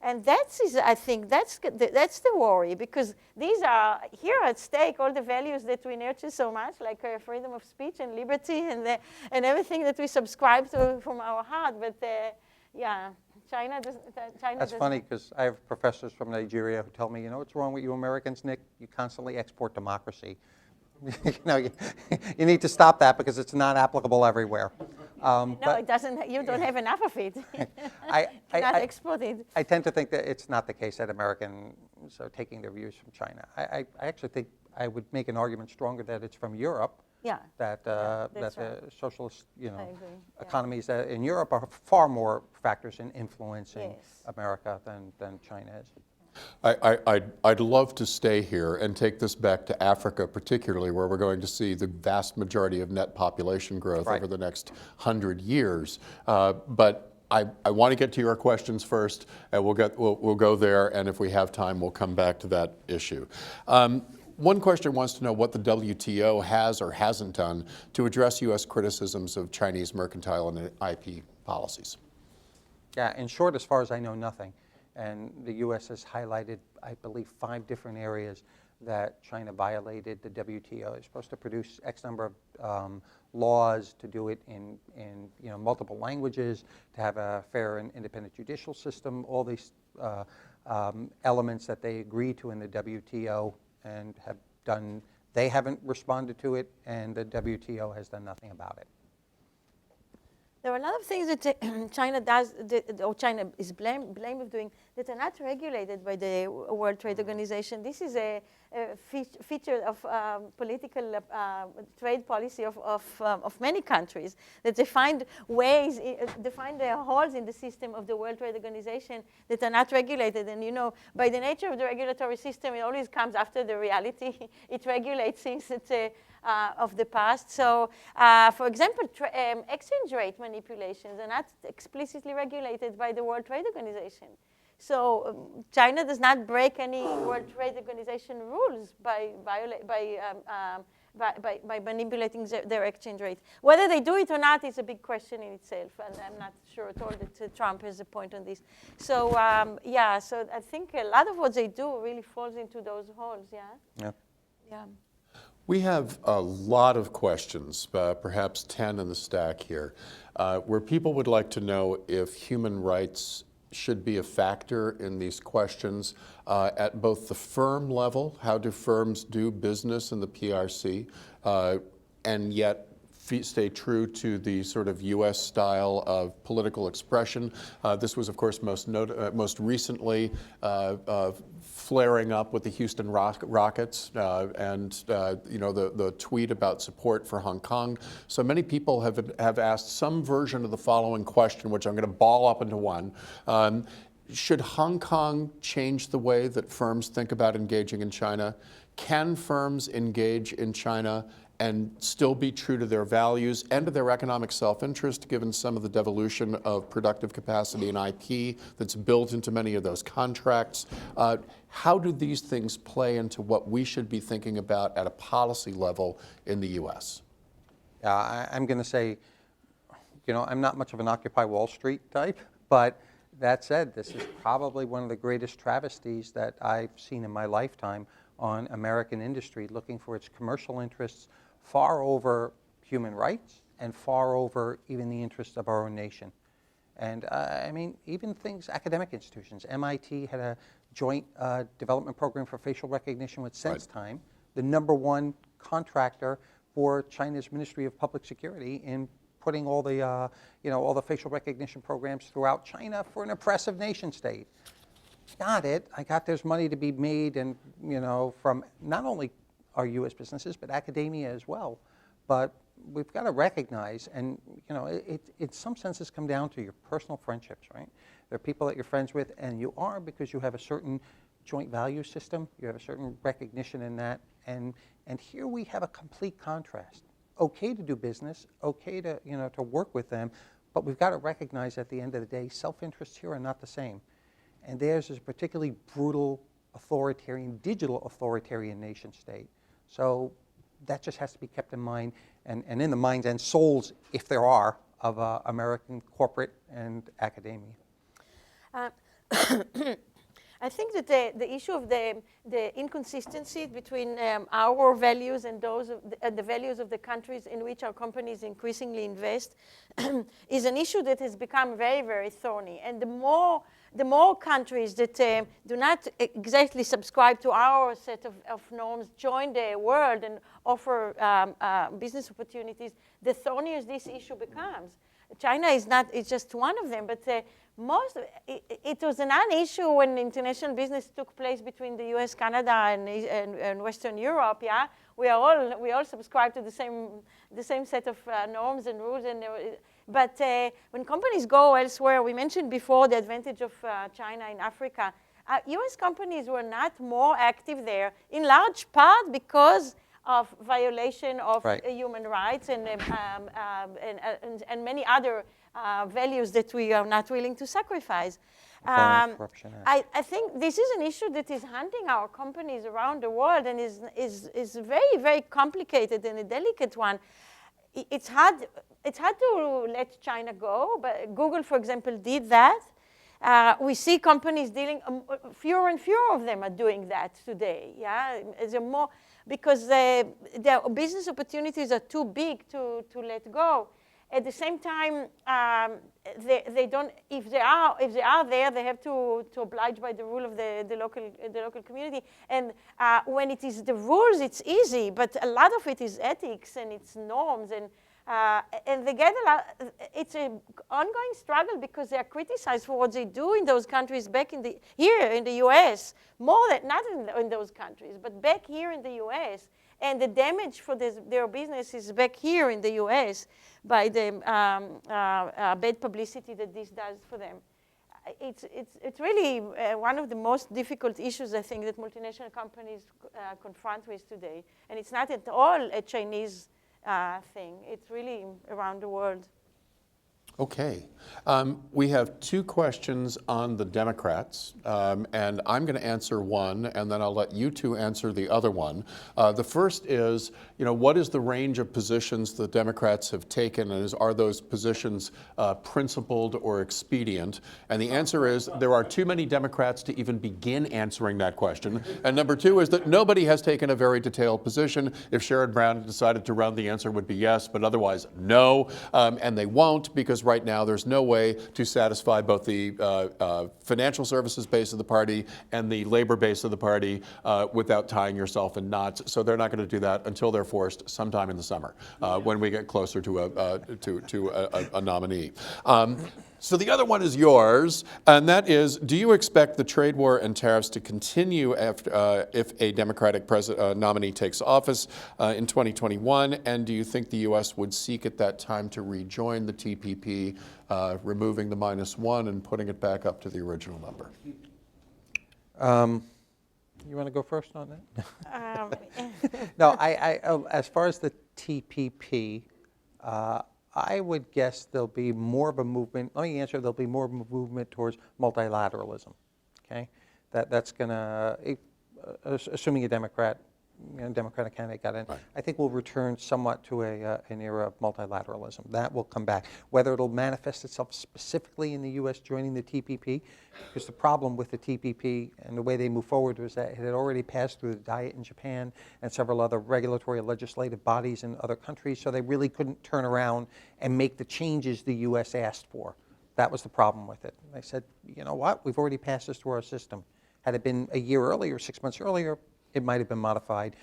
And I think that's the worry, because these are here at stake, all the values that we nurture so much, like freedom of speech and liberty and everything that we subscribe to from our heart. But yeah, China doesn't. That's funny, because I have professors from Nigeria who tell me, you know what's wrong with you Americans, Nick? You constantly export democracy. You need to stop that, because it's not applicable everywhere. No, it doesn't. You don't have enough of it. Not exported. I tend to think that it's not the case that Americans are taking their views from China. I actually think I would make an argument stronger that it's from Europe. Yeah. That right. the socialist, I agree. economies in Europe are far more factors in influencing Yes. America than China is. I'd love to stay here and take this back to Africa, particularly where we're going to see the vast majority of net population growth over the next 100 years. But I want to get to your questions first, and we'll go there, and if we have time, we'll come back to that issue. One question wants to know what the WTO has or hasn't done to address U.S. criticisms of Chinese mercantile and IP policies. Yeah, in short, as far as I know, nothing. And the U.S. has highlighted, I believe, 5 different areas that China violated the WTO. They're supposed to produce X number of laws, to do it in multiple languages, to have a fair and independent judicial system, all these elements that they agreed to in the WTO and have done. They haven't responded to it, and the WTO has done nothing about it. There are a lot of things that China does, or China is blamed of doing, that are not regulated by the World Trade Organization. This is a feature of political trade policy of many countries, that they find ways, they find holes in the system of the World Trade Organization that are not regulated. And by the nature of the regulatory system, it always comes after the reality. It regulates things that of the past. So, for example, exchange rate manipulations are not explicitly regulated by the World Trade Organization. So China does not break any World Trade Organization rules by manipulating their exchange rate. Whether they do it or not is a big question in itself, and I'm not sure at all that Trump has a point on this. So yeah, so I think a lot of what they do really falls into those holes. Yeah. We have a lot of questions, perhaps 10 in the stack here, where people would like to know if human rights should be a factor in these questions at both the firm level, how do firms do business in the PRC, and yet stay true to the sort of U.S. style of political expression. This was, of course, most recently flaring up with the Houston Rockets and the tweet about support for Hong Kong. So many people have asked some version of the following question, which I'm going to ball up into one. Should Hong Kong change the way that firms think about engaging in China? Can firms engage in China and still be true to their values and to their economic self-interest, given some of the devolution of productive capacity and IP that's built into many of those contracts? How do these things play into what we should be thinking about at a policy level in the U.S.? I'm going to say, I'm not much of an Occupy Wall Street type, but that said, this is probably one of the greatest travesties that I've seen in my lifetime on American industry, looking for its commercial interests far over human rights and far over even the interests of our own nation. And I mean, even things, academic institutions. MIT had a joint development program for facial recognition with SenseTime, the #1 contractor for China's Ministry of Public Security in putting all the, all the facial recognition programs throughout China for an oppressive nation state. Got it. I got there's money to be made, and from not only our U.S. businesses but academia as well. But we've got to recognize, and it in some senses come down to your personal friendships, right? There are people that you're friends with, and you are because you have a certain joint value system. You have a certain recognition in that, and here we have a complete contrast. Okay to do business, okay to to work with them, but we've got to recognize at the end of the day, self-interests here are not the same. And theirs is a particularly brutal, authoritarian, digital authoritarian nation state. So that just has to be kept in mind, and in the minds and souls, if there are, of American corporate and academia. I think that the issue of the inconsistency between our values and those of the values of the countries in which our companies increasingly invest is an issue that has become very, very thorny. And the more countries that do not exactly subscribe to our set of norms join the world and offer business opportunities, the thornier this issue becomes. China is not, it's just one of them, but it was a non-issue when international business took place between the US, Canada, and Western Europe, yeah? We all subscribe to the same set of norms and rules, but when companies go elsewhere, we mentioned before the advantage of China in Africa. US companies were not more active there, in large part because of violation of human rights and many other values that we are not willing to sacrifice. I think this is an issue that is hunting our companies around the world and is very, very complicated and a delicate one. It's hard to let China go, but Google, for example, did that. We see companies dealing, fewer and fewer of them are doing that today. Yeah, there are more, because their business opportunities are too big to let go. At the same time, they don't. If they are there, they have to oblige by the rule of the local community. And when it is the rules, it's easy. But a lot of it is ethics and it's norms, and they get a lot. It's an ongoing struggle because they are criticized for what they do in those countries back here in the U.S. more than not in those countries, but back here in the U.S. And the damage for their business is back here in the U.S. by the bad publicity that this does for them. It's really one of the most difficult issues, I think, that multinational companies confront with today. And it's not at all a Chinese thing. It's really around the world. Okay. We have two questions on the Democrats, and I'm going to answer one, and then I'll let you two answer the other one. The first is, what is the range of positions the Democrats have taken, and are those positions principled or expedient? And the answer is there are too many Democrats to even begin answering that question. And number two is that nobody has taken a very detailed position. If Sherrod Brown decided to run, the answer would be yes, but otherwise no, and they won't, because right now there's no way to satisfy both the financial services base of the party and the labor base of the party without tying yourself in knots. So they're not going to do that until they're forced sometime in the summer when we get closer to a nominee. So the other one is yours, and that is, do you expect the trade war and tariffs to continue after, if a Democratic nominee takes office in 2021? And do you think the U.S. would seek at that time to rejoin the TPP, removing the -1 and putting it back up to the original number? You want to go first on that? No, as far as the TPP, I would guess there'll be more of a movement. Let me answer. There'll be more of a movement towards multilateralism. Okay, that's going to, assuming a Democratic candidate got in, Right. I think we'll return somewhat to an era of multilateralism. That will come back. Whether it'll manifest itself specifically in the U.S. joining the TPP, because the problem with the TPP and the way they move forward was that it had already passed through the Diet in Japan and several other regulatory and legislative bodies in other countries, so they really couldn't turn around and make the changes the U.S. asked for. That was the problem with it. They said, you know what, we've already passed this through our system. Had it been a year earlier, 6 months earlier, it might have been modified,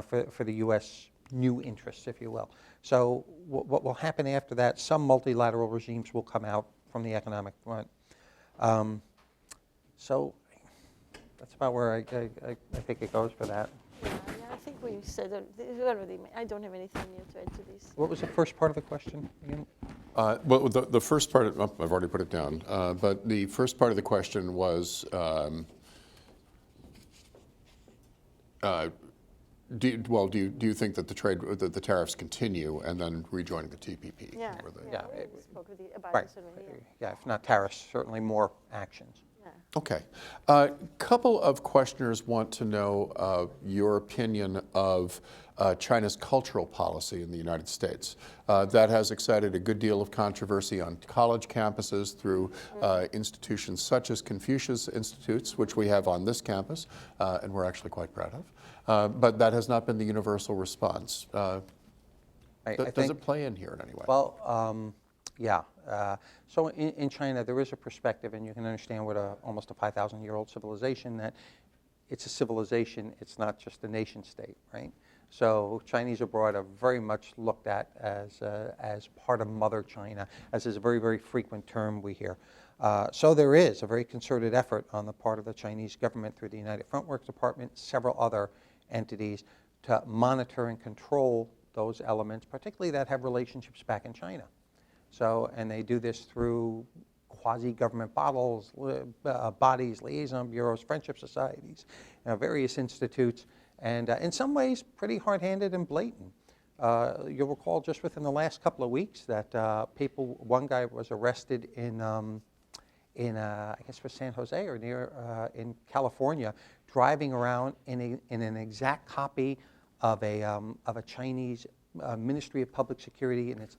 for the U.S. new interests, if you will. So what will happen after that, some multilateral regimes will come out from the economic front. So that's about where I think it goes for that. Yeah, I think we said already. I don't have anything new to add to this. What was the first part of the question again? Well, the first part, I've already put it down, but the first part of the question was, do you think that the tariffs continue and then rejoining the TPP? Yeah, Yeah, we spoke about Right. this already. Yeah, if not tariffs, certainly more actions. Yeah. Okay. A couple of questioners want to know your opinion of China's cultural policy in the United States. That has excited a good deal of controversy on college campuses through institutions such as Confucius Institutes, which we have on this campus, and we're actually quite proud of. But that has not been the universal response. I Does think, it play in here in any way? well, yeah. So in China, there is a perspective, and you can understand what almost a 5,000-year-old civilization, that it's a civilization, it's not just a nation state, right? So Chinese abroad are very much looked at as part of Mother China, as is a very, very frequent term we hear. So there is a very concerted effort on the part of the Chinese government through the United Front Works Department, several other entities, to monitor and control those elements, particularly that have relationships back in China. So, and they do this through quasi-government bodies, liaison bureaus, friendship societies, various institutes, and in some ways pretty hard-handed and blatant. You'll recall just within the last couple of weeks that one guy was arrested in I guess for San Jose or near in California, driving around in an exact copy of a Chinese Ministry of Public Security and its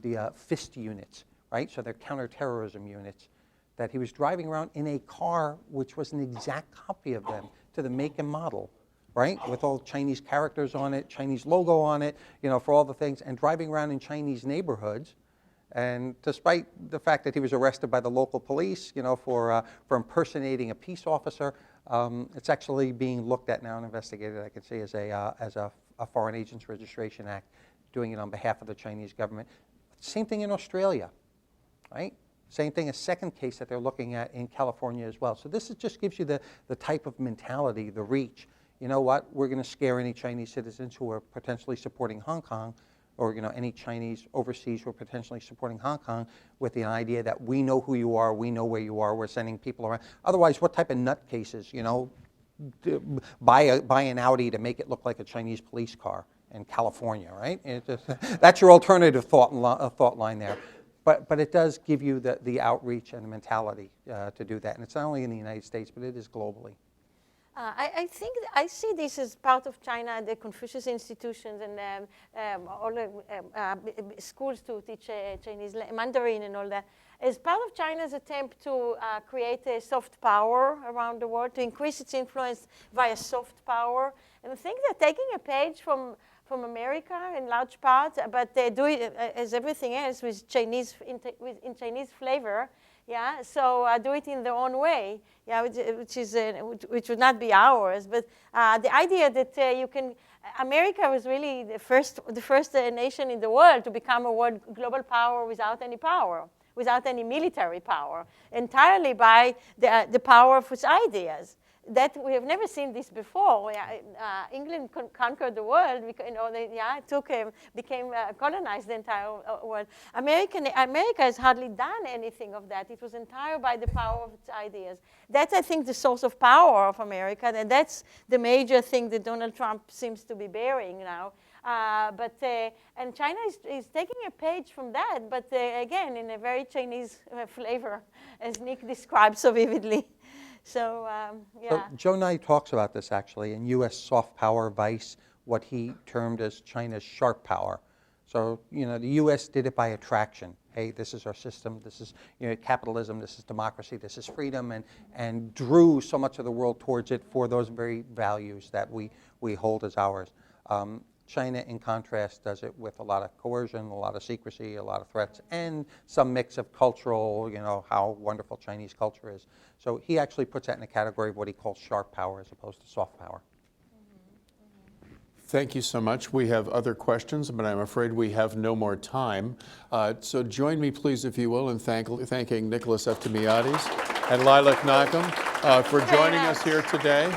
the FIST units, right? So they're counterterrorism units. That he was driving around in a car which was an exact copy of them to the make and model, right? With all Chinese characters on it, Chinese logo on it, for all the things, and driving around in Chinese neighborhoods. And despite the fact that he was arrested by the local police, for impersonating a peace officer, it's actually being looked at now and investigated, I can say, as a Foreign Agents Registration Act, doing it on behalf of the Chinese government. Same thing in Australia, right? Same thing, a second case that they're looking at in California as well. So this just gives you the type of mentality, the reach. You know what? We're going to scare any Chinese citizens who are potentially supporting Hong Kong, or any Chinese overseas who are potentially supporting Hong Kong, with the idea that we know who you are, we know where you are, we're sending people around. Otherwise, what type of nutcases, buy an Audi to make it look like a Chinese police car in California, right? That's your alternative thought line there. But it does give you the outreach and the mentality to do that. And it's not only in the United States, but it is globally. I think I see this as part of China, the Confucius institutions and all the schools to teach Chinese Mandarin and all that, as part of China's attempt to create a soft power around the world, to increase its influence via soft power. And I think they're taking a page from America in large part, but they do it as everything else with Chinese in Chinese flavor. Yeah, so do it in their own way. Yeah, which would not be ours. But the idea that you can, America was really the first nation in the world to become a world global power without any military power, entirely by the power of its ideas. That we have never seen this before. England conquered the world. Became colonized the entire world. America has hardly done anything of that. It was entirely by the power of its ideas. That's, I think, the source of power of America, and that's the major thing that Donald Trump seems to be bearing now. And China is taking a page from that, but again, in a very Chinese flavor, as Nick described so vividly. So, yeah. So Joe Nye talks about this actually in U.S. Soft Power Vice, what he termed as China's sharp power. So, the U.S. did it by attraction. Hey, this is our system, this is capitalism, this is democracy, this is freedom, and drew so much of the world towards it for those very values that we hold as ours. China, in contrast, does it with a lot of coercion, a lot of secrecy, a lot of threats, and some mix of cultural, how wonderful Chinese culture is. So he actually puts that in a category of what he calls sharp power as opposed to soft power. Thank you so much. We have other questions, but I'm afraid we have no more time. So join me, please, if you will, in thanking Nicholas Eftimiades and Lilac Knockham for joining us here today.